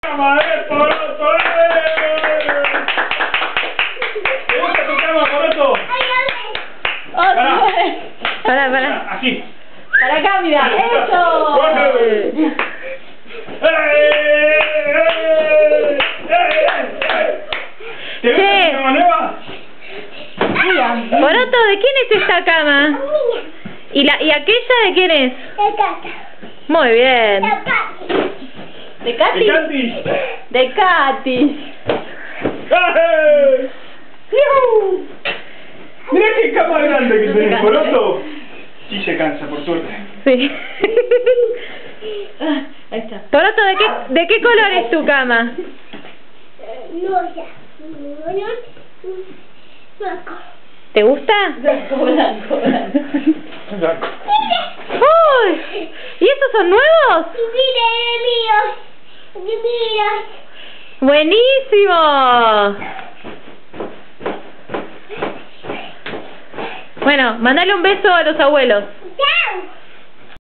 cama, Poroto! ¿Te gusta tu cama, Poroto? Pará. Aquí. Para acá, mira. ¡Eso! ¿Te gusta tu cama nueva? Poroto, ¿de quién es esta cama? ¿Y aquella de quién es? Muy bien. ¿De Katy? ¿De Katy? De Katy. ¡Ay! Mirá qué cama grande que tenés, Poroto. Sí se cansa, por suerte. Sí. Ahí está. Poroto, ¿de qué color es tu cama? ¿Te gusta? Blanco. ¡Uy! ¿Y esos son nuevos? ¡Buenísimo! Bueno, mandale un beso a los abuelos.